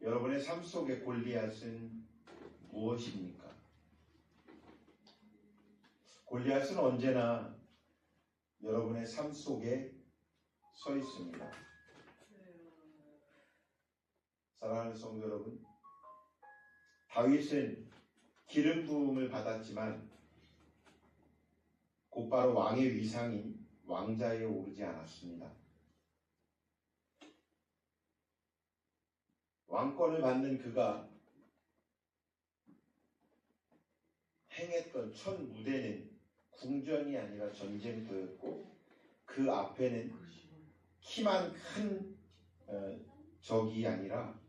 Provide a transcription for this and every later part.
여러분의 삶 속의 골리앗은 무엇입니까? 골리앗은 언제나 여러분의 삶 속에 서 있습니다. 사랑하는 성도 여러분, 다윗은 기름 부음을 받았지만 곧바로 왕의 위상인 왕자에 오르지 않았습니다. 왕권을 받는 그가 행했던 첫 무대는 궁전이 아니라 전쟁터였고, 그 앞에는 키만 큰 적이 아니라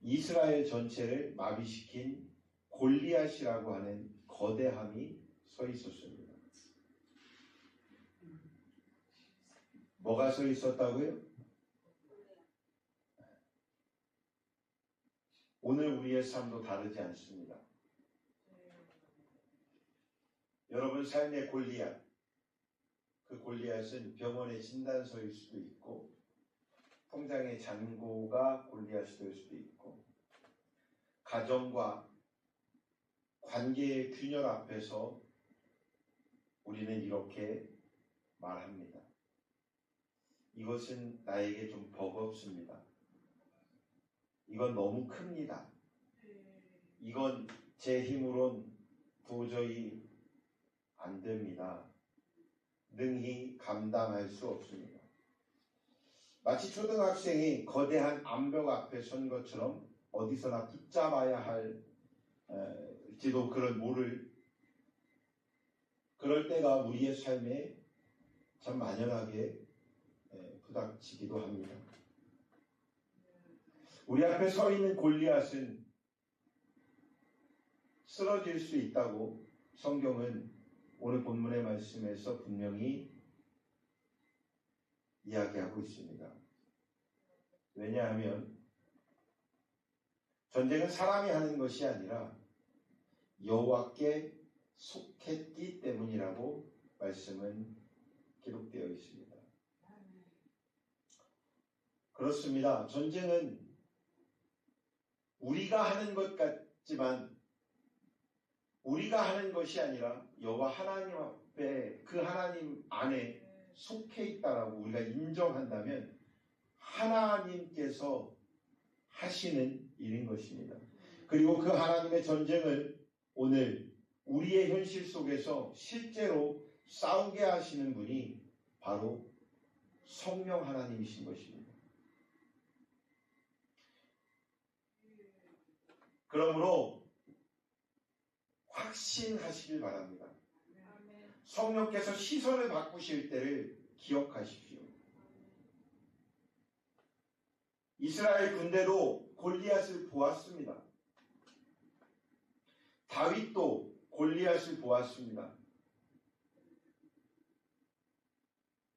이스라엘 전체를 마비시킨 골리앗이라고 하는 거대함이 서 있었습니다. 뭐가 서 있었다고요? 오늘 우리의 삶도 다르지 않습니다. 여러분 삶의 골리앗, 그 골리앗은 병원의 진단서일 수도 있고, 통장의 잔고가 골리앗이 될 수도 있고, 가정과 관계의 균열 앞에서 우리는 이렇게 말합니다. 이것은 나에게 좀 버겁습니다. 이건 너무 큽니다. 이건 제 힘으론 도저히 안 됩니다. 능히 감당할 수 없습니다. 마치 초등학생이 거대한 암벽 앞에 선 것처럼 어디서나 붙잡아야 할지도 그걸 모를, 그럴 때가 우리의 삶에 참 만연하게 부닥치기도 합니다. 우리 앞에 서 있는 골리앗은 쓰러질 수 있다고 성경은 오늘 본문의 말씀에서 분명히 이야기하고 있습니다. 왜냐하면 전쟁은 사람이 하는 것이 아니라 여호와께 속했기 때문이라고 말씀은 기록되어 있습니다. 그렇습니다. 전쟁은 우리가 하는 것 같지만 우리가 하는 것이 아니라 여호와 하나님 앞에, 그 하나님 안에 속해 있다라고 우리가 인정한다면 하나님께서 하시는 일인 것입니다. 그리고 그 하나님의 전쟁을 오늘 우리의 현실 속에서 실제로 싸우게 하시는 분이 바로 성령 하나님이신 것입니다. 그러므로 확신하시길 바랍니다. 성령께서 시선을 바꾸실 때를 기억하십시오. 이스라엘 군대도 골리앗을 보았습니다. 다윗도 골리앗을 보았습니다.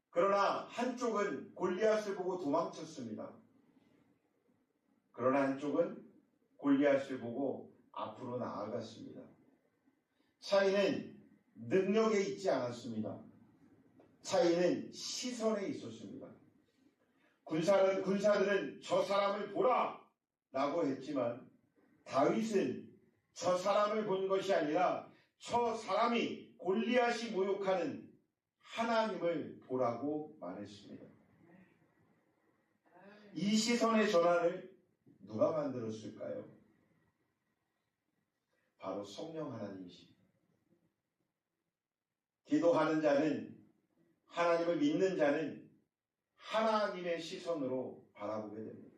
그러나 한쪽은 골리앗을 보고 도망쳤습니다. 그러나 한쪽은 골리앗을 보고 앞으로 나아갔습니다. 차이는 능력에 있지 않았습니다. 차이는 시선에 있었습니다. 군사들은 저 사람을 보라! 라고 했지만 다윗은 저 사람을 본 것이 아니라 저 사람이 골리앗이 모욕하는 하나님을 보라고 말했습니다. 이 시선의 전환을 누가 만들었을까요? 바로 성령 하나님이십니다. 기도하는 자는, 하나님을 믿는 자는 하나님의 시선으로 바라보게 됩니다.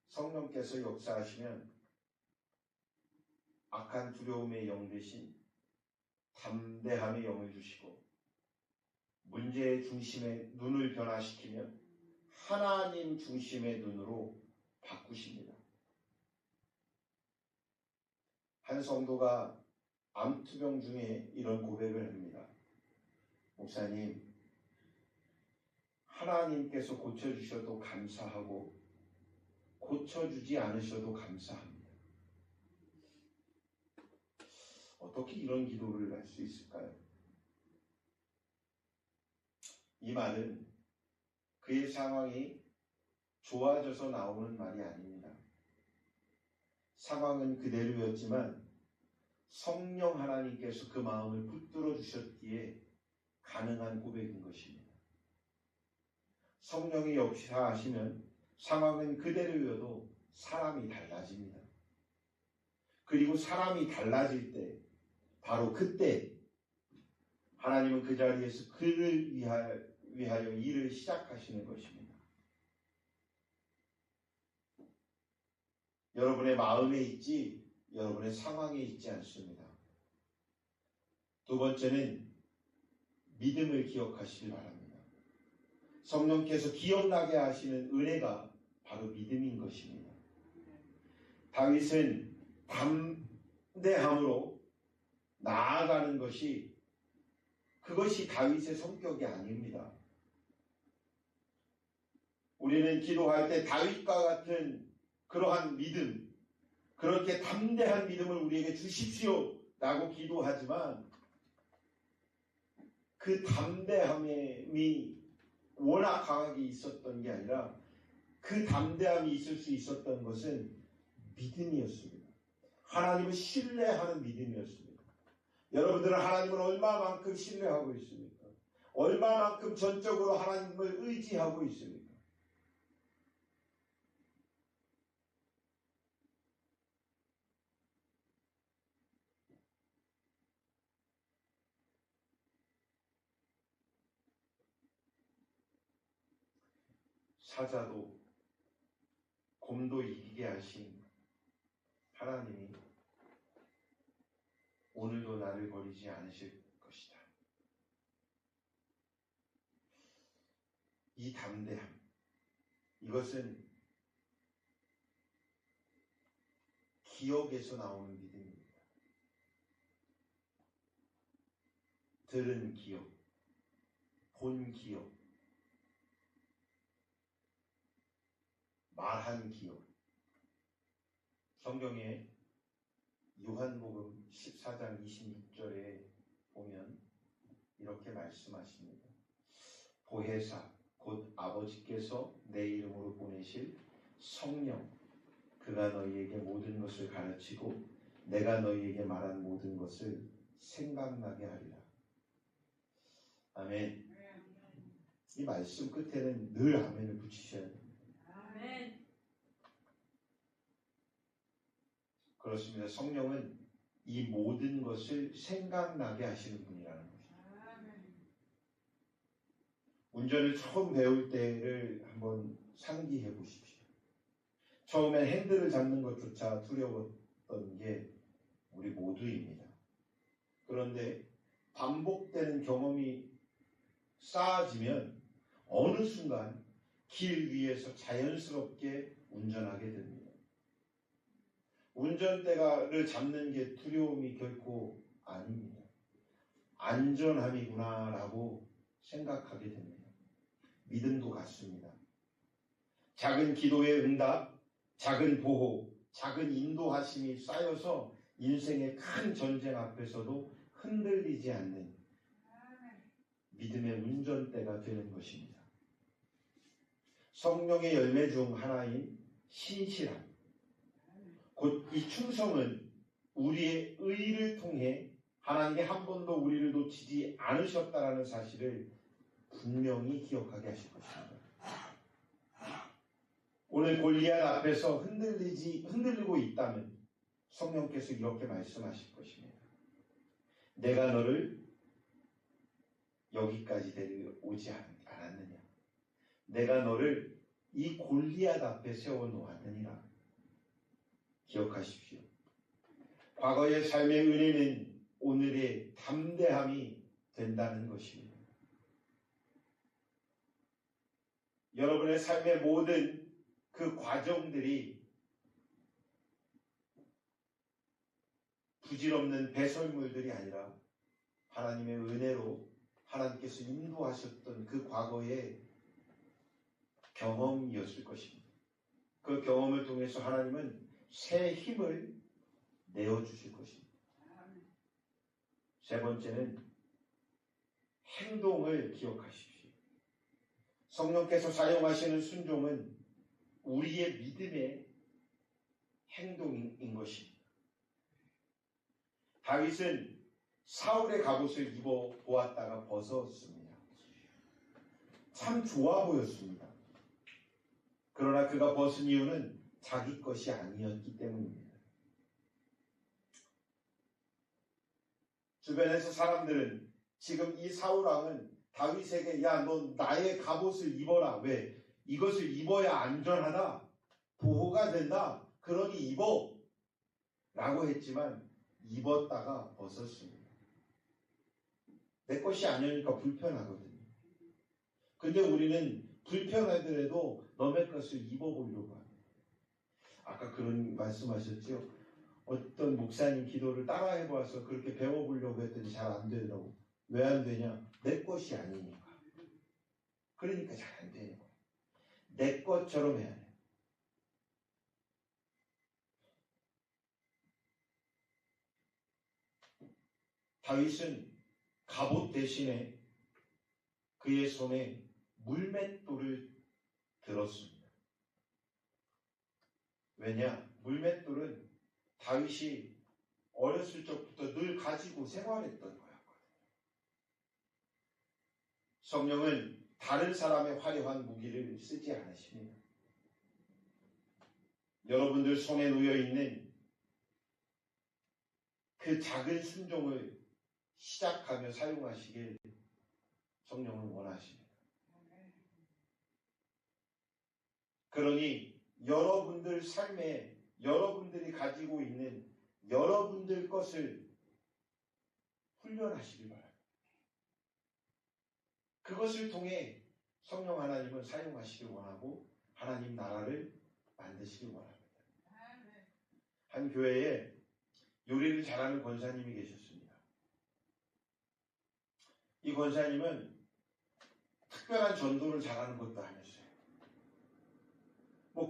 성령께서 역사하시면 악한 두려움의 영 대신 담대함의 영을 주시고, 문제의 중심의 눈을 변화시키면 하나님 중심의 눈으로 바꾸십니다. 한 성도가 암투병 중에 이런 고백을 합니다. 목사님, 하나님께서 고쳐주셔도 감사하고 고쳐주지 않으셔도 감사합니다. 어떻게 이런 기도를 할 수 있을까요? 이 말은 그의 상황이 좋아져서 나오는 말이 아닙니다. 상황은 그대로였지만 성령 하나님께서 그 마음을 붙들어 주셨기에 가능한 고백인 것입니다. 성령이 역사하시면 상황은 그대로여도 사람이 달라집니다. 그리고 사람이 달라질 때 바로 그때 하나님은 그 자리에서 그를 위하여 일을 시작하시는 것입니다. 여러분의 마음에 있지 여러분의 상황에 있지 않습니다. 두 번째는 믿음을 기억하시기 바랍니다. 성령께서 기억나게 하시는 은혜가 바로 믿음인 것입니다. 다윗은 담대함으로 나아가는 그것이 다윗의 성격이 아닙니다. 우리는 기도할 때 다윗과 같은 그러한 믿음, 그렇게 담대한 믿음을 우리에게 주십시오 라고 기도하지만 그 담대함이 워낙 강하게 있었던 게 아니라 그 담대함이 있을 수 있었던 것은 믿음이었습니다. 하나님을 신뢰하는 믿음이었습니다. 여러분들은 하나님을 얼마만큼 신뢰하고 있습니까? 얼마만큼 전적으로 하나님을 의지하고 있습니까? 사자도 곰도 이기게 하신 하나님이 오늘도 나를 버리지 않으실 것이다. 이 담대함, 이것은 기억에서 나오는 믿음입니다. 들은 기억, 본 기억, 말한 기억. 성경에 요한복음 14장 26절에 보면 이렇게 말씀하십니다. 보혜사 곧 아버지께서 내 이름으로 보내실 성령, 그가 너희에게 모든 것을 가르치고 내가 너희에게 말한 모든 것을 생각나게 하리라. 아멘. 이 말씀 끝에는 늘 아멘을 붙이셔야 됩니다. 아멘. 그렇습니다. 성령은 이 모든 것을 생각나게 하시는 분이라는 것입니다. 운전을 처음 배울 때를 한번 상기해 보십시오. 처음엔 핸들을 잡는 것조차 두려웠던 게 우리 모두입니다. 그런데 반복되는 경험이 쌓아지면 어느 순간 길 위에서 자연스럽게 운전하게 됩니다. 운전대를 잡는 게 두려움이 결코 아닙니다. 안전함이구나라고 생각하게 됩니다. 믿음도 같습니다. 작은 기도의 응답, 작은 보호, 작은 인도하심이 쌓여서 인생의 큰 전쟁 앞에서도 흔들리지 않는 믿음의 운전대가 되는 것입니다. 성령의 열매 중 하나인 신실함, 곧 이 충성은 우리의 의를 통해 하나님이 한 번도 우리를 놓치지 않으셨다라는 사실을 분명히 기억하게 하실 것입니다. 오늘 골리앗 앞에서 흔들리고 있다면 성령께서 이렇게 말씀하실 것입니다. 내가 너를 여기까지 데려오지 않았느냐? 내가 너를 이 골리앗 앞에 세워놓았느니라. 기억하십시오. 과거의 삶의 은혜는 오늘의 담대함이 된다는 것입니다. 여러분의 삶의 모든 그 과정들이 부질없는 배설물들이 아니라 하나님의 은혜로 하나님께서 인도하셨던 그 과거의 경험이었을 것입니다. 그 경험을 통해서 하나님은 새 힘을 내어주실 것입니다. 세 번째는 행동을 기억하십시오. 성령께서 사용하시는 순종은 우리의 믿음의 행동인 것입니다. 다윗은 사울의 갑옷을 입어 보았다가 벗었습니다. 참 좋아 보였습니다. 그러나 그가 벗은 이유는 자기 것이 아니었기 때문입니다. 주변에서 사람들은 지금 이 사울왕은 다윗에게 야, 너 나의 갑옷을 입어라. 왜? 이것을 입어야 안전하다. 보호가 된다. 그러니 입어. 라고 했지만 입었다가 벗었습니다. 내 것이 아니니까 불편하거든요. 근데 우리는 불편하더라도 남의 것을 입어보려고 합니다. 아까 그런 말씀하셨죠? 어떤 목사님 기도를 따라해봐서 그렇게 배워보려고 했더니 잘 안 되더라고. 왜 안 되냐? 내 것이 아니니까. 그러니까 잘 안 되는 거예요. 내 것처럼 해야 돼요. 다윗은 갑옷 대신에 그의 손에 물맷돌을 들었습니다. 왜냐? 물맷돌은 다윗이 어렸을 적부터 늘 가지고 생활했던 거였거든요. 성령은 다른 사람의 화려한 무기를 쓰지 않으십니다. 여러분들 손에 놓여있는 그 작은 순종을 시작하며 사용하시길 성령은 원하십니다. 그러니 여러분들 삶에 여러분들이 가지고 있는 여러분들 것을 훈련하시기 바랍니다. 그것을 통해 성령 하나님은 사용하시길 원하고 하나님 나라를 만드시길 원합니다. 한 교회에 요리를 잘하는 권사님이 계셨습니다. 이 권사님은 특별한 전도를 잘하는 것도 아니었어요.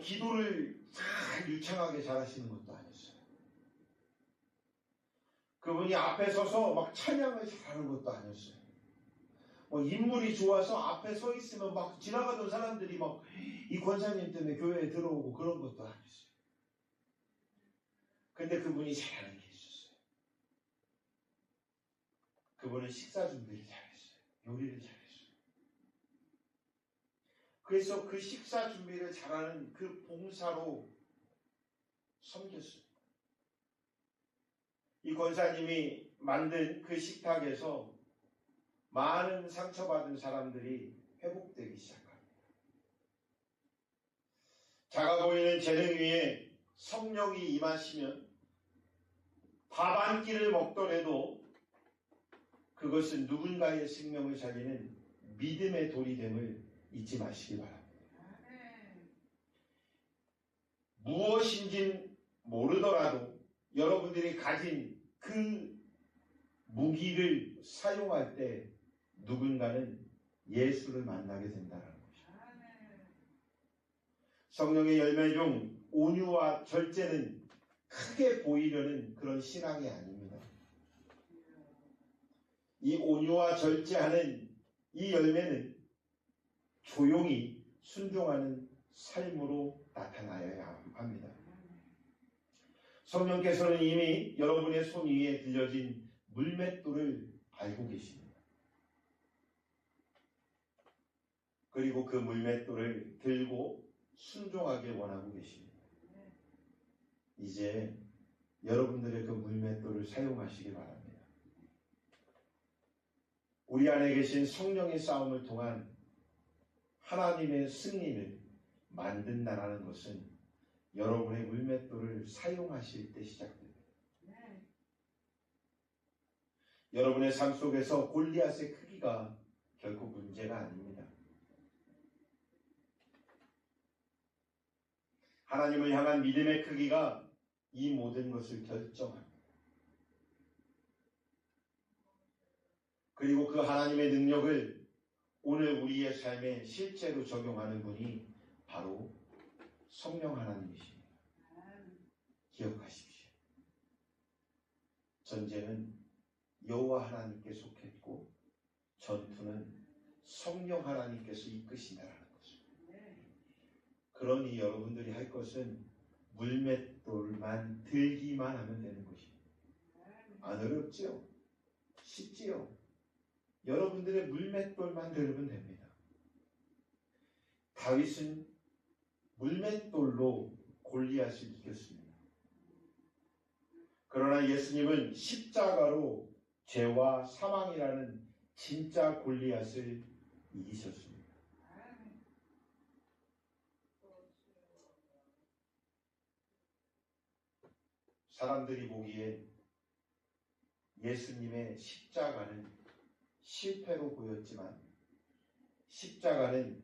기도를 잘 유창하게 잘하시는 것도 아니었어요. 그분이 앞에 서서 막 찬양을 잘하는 것도 아니었어요. 인물이 좋아서 앞에 서 있으면 막 지나가던 사람들이 막 이 권사님 때문에 교회에 들어오고 그런 것도 아니었어요. 근데 그분이 잘하는 게 있었어요. 그분은 식사 준비를 잘했어요. 요리를 잘했어요. 그래서 그 식사 준비를 잘하는 그 봉사로 섬겼어요. 이 권사님이 만든 그 식탁에서 많은 상처받은 사람들이 회복되기 시작합니다. 작아 보이는 재능 위에 성령이 임하시면 밥 한 끼를 먹더라도 그것은 누군가의 생명을 살리는 믿음의 돌이 됨을 잊지 마시기 바랍니다. 무엇인지 모르더라도 여러분들이 가진 그 무기를 사용할 때 누군가는 예수를 만나게 된다는 것입니다. 성령의 열매 중 온유와 절제는 크게 보이려는 그런 신앙이 아닙니다. 이 온유와 절제하는 이 열매는 조용히 순종하는 삶으로 나타나야 합니다. 성령께서는 이미 여러분의 손 위에 들려진 물맷돌을 알고 계십니다. 그리고 그 물맷돌을 들고 순종하길 원하고 계십니다. 이제 여러분들의 그 물맷돌을 사용하시기 바랍니다. 우리 안에 계신 성령의 싸움을 통한 하나님의 승리를 만든다는 것은 여러분의 물맷돌을 사용하실 때 시작됩니다. 여러분의 삶 속에서 골리앗의 크기가 결코 문제가 아닙니다. 하나님을 향한 믿음의 크기가 이 모든 것을 결정합니다. 그리고 그 하나님의 능력을 오늘 우리의 삶에 실제로 적용하는 분이 바로 성령 하나님이십니다. 기억하십시오. 전쟁은 여호와 하나님께 속했고 전투는 성령 하나님께서 이끄신다라는 그러니 여러분들이 할 것은 물맷돌만 들기만 하면 되는 것입니다. 안 어렵지요? 쉽지요? 여러분들의 물맷돌만 들면 됩니다. 다윗은 물맷돌로 골리앗을 이겼습니다. 그러나 예수님은 십자가로 죄와 사망이라는 진짜 골리앗을 이기셨습니다. 사람들이 보기에 예수님의 십자가는 실패로 보였지만 십자가는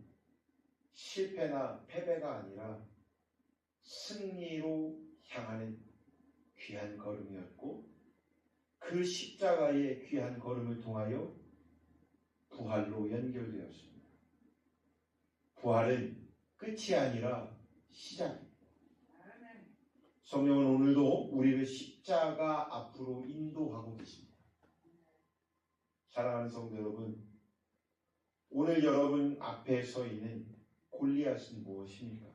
실패나 패배가 아니라 승리로 향하는 귀한 걸음이었고 그 십자가의 귀한 걸음을 통하여 부활로 연결되었습니다. 부활은 끝이 아니라 시작입니다. 성령은 오늘도 우리를 십자가 앞으로 인도하고 계십니다. 사랑하는 성도 여러분, 오늘 여러분 앞에 서 있는 골리앗은 무엇입니까?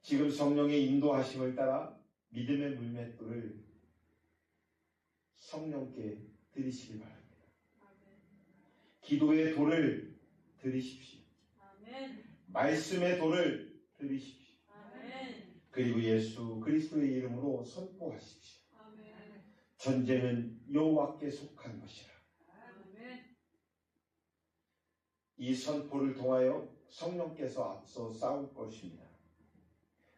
지금 성령의 인도하심을 따라 믿음의 물맷돌을 성령께 드리시기 바랍니다. 기도의 돌을 드리십시오. 말씀의 돌을 드리십시오. 그리고 예수 그리스도의 이름으로 선포하십시오. 전쟁은 여호와께 속한 것이라. 이 선포를 통하여 성령께서 앞서 싸울 것입니다.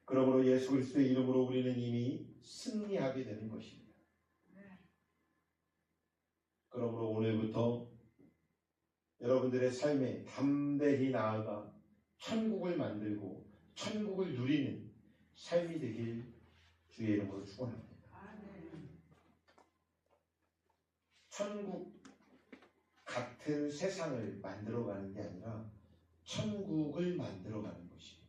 그러므로 예수 그리스도의 이름으로 우리는 이미 승리하게 되는 것입니다. 그러므로 오늘부터 여러분들의 삶에 담대히 나아가 천국을 만들고 천국을 누리는 삶이 되길 주의 이름으로 축원합니다. 천국 같은 세상을 만들어가는 게 아니라 천국을 만들어가는 것입니다.